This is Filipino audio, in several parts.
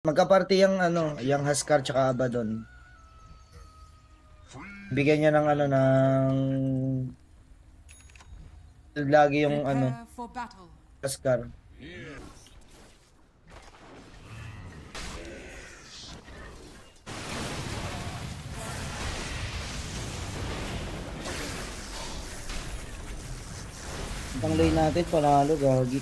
Magkaparty yung ano, yung Huskar tsaka Abaddon. Bigyan niya ng ano ng lagi yung ano Huskar. Ang lane natin panalo gagi.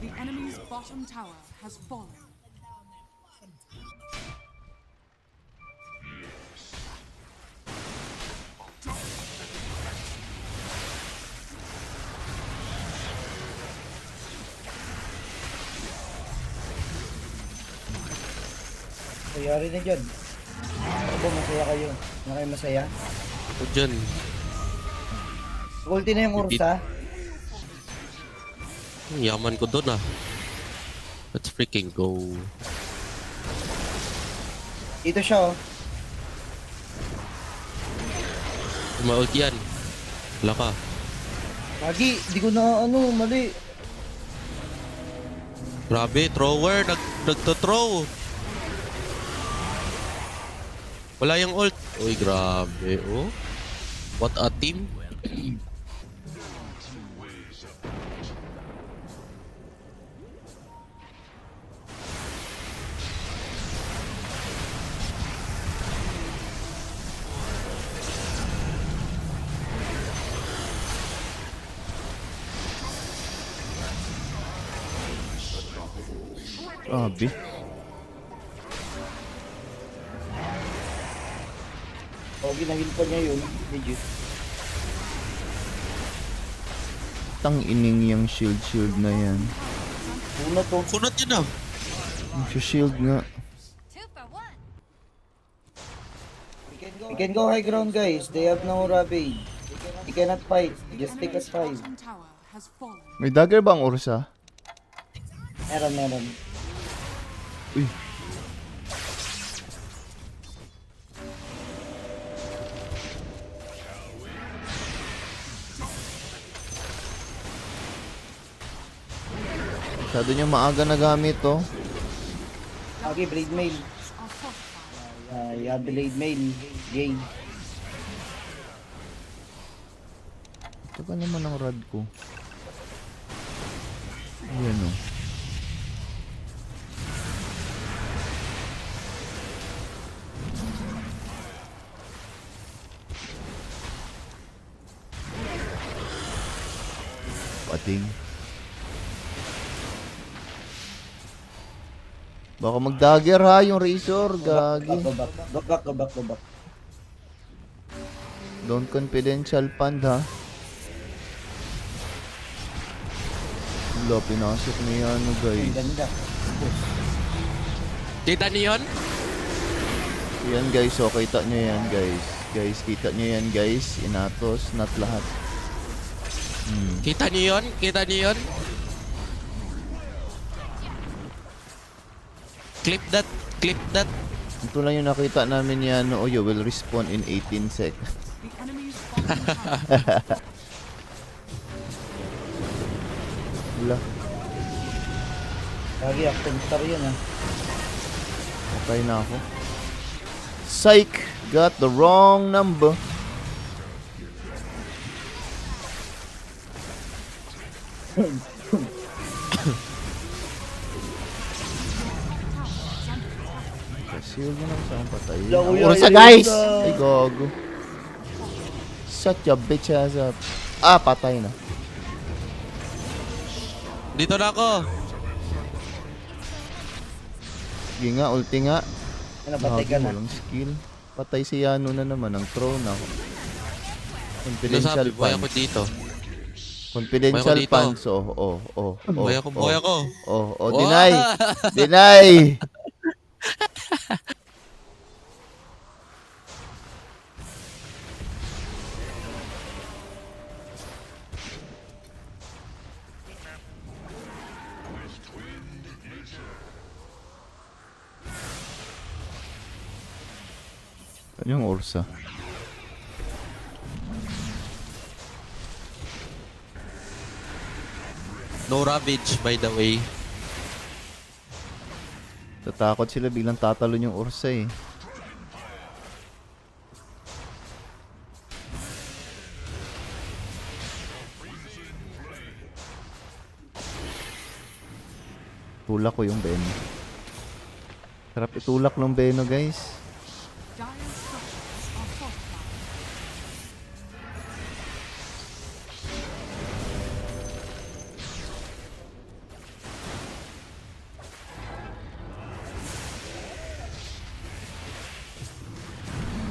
The enemy's bottom tower has fallen. Kayari na dyan. Ako ba masaya kayo? Na kayo masaya? O dyan. Ulti na yung Ursa. Yaman ko doon ah. Let's freaking go. Dito siya oh. Mault yan. Wala ka. Gagi, di ko na ano, mali. Grabe, thrower. Nagto-throw. Wala yung ult. Uy, grabe oh. What a team. Grabe. O, ginahil pa niya yun. Legit. Tang ining yung shield na yan. Una to. Kunot yun ah. Yung shield nga. We can go high ground guys. They have no ravage. We cannot fight. Just take us five. Bottom tower has fallen. May dagger bang Ursa? Meron. Uy. Masyado niya maaga nagamit to. Okay, blade mail. Are fortified. Yeah, blade mail. Game. Ito pa naman ang rod ko. Ayan o. Pating. Baka mag-dagger ha yung Razor, gagi. Go back. Don't confidential fund ha. Wala, pinasok niya ano Ang guys. ganda. Kita niyo yun? Yan guys, so kita nyo yan guys. Guys, kita nyo yan guys. Inatos, not lahat. Kita niyo yun? Kita niyo yun? Clip that. Clip that. Ito lang yung nakita namin yan. No, you will respawn in 18 seconds. The enemy's bottom tower. Wala. Gagi, acting star yun ah. Okay na ako. Psych! Got the wrong number. Shield mo lang sa patay. Ursa guys! Ay gogo. Shut your bitch ass up. Ah, patay na. Dito na ako. Sige nga, ulti nga. Ano, patay ka na. Walang skill. Patay si Yano na naman. Ang throne ako. Confidential Nasabi, buhay ako funds. dito. Confidential Buhay ako dito. funds. Buhay ako, buhay ako. Deny! Deny! Ano yung Ursa? No Ravage, by the way. Tatakot sila biglang tatalon yung Ursa eh. Tulak ko yung Beno. Sarap itulak ng Beno, guys. Dire structures are fortified.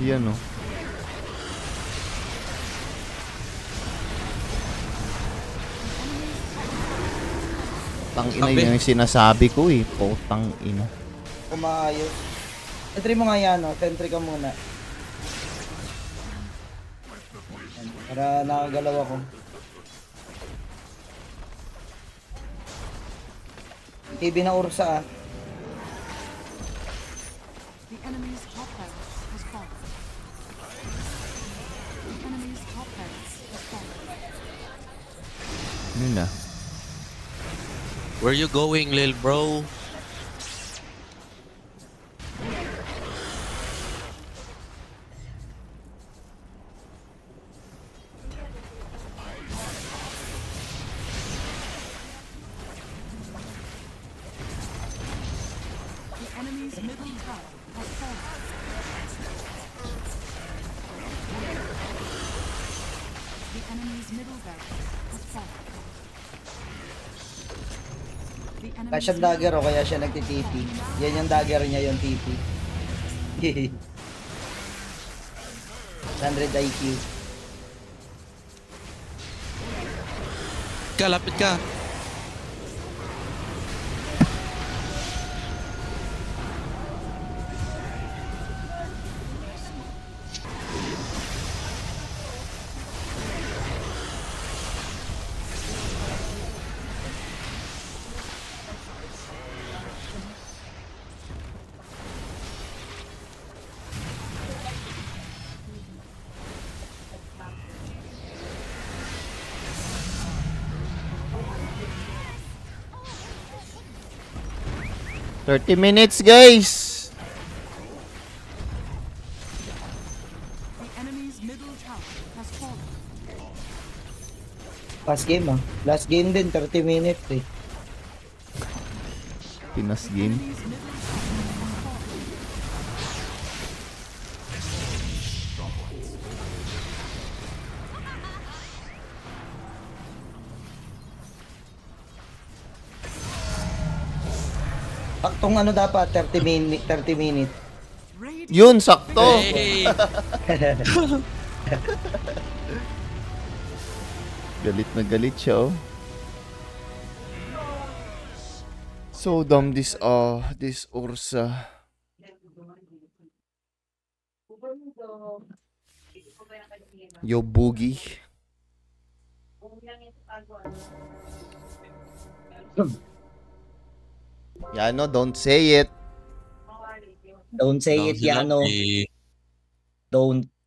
Yan, oh. Tang ina Sabi. yun yung sinasabi ko eh. Potang ina. Kumaayos. Entry mo nga yan, no? Entry ka muna. Yan, para nakagalaw ako. TV na Ursa ah. The enemy's top barracks has fallen. The enemy's top barracks has fallen. Yun na. Where you going, lil bro? The enemy's middle tower has fallen. The enemy's middle barracks has fallen. The Kaya enemy's siya dagger o kaya siya nagtitipi. Yan yung dagger niya, yung TP. 100 IQ. Lapit ka. $30 minutes, guys! The enemy's middle tower has fallen. Last game ah. Last game din, 30 minutes eh. Pinas game. Enemy's middle tower has fallen. Paktong ano dapat, 30 minutes. Radiant Yun, sakto! Hey! Galit na galit siya, oh. So dumb this Ursa. Yo, Boogie. Yano, don't say it. Don't say it, Yano. Don't.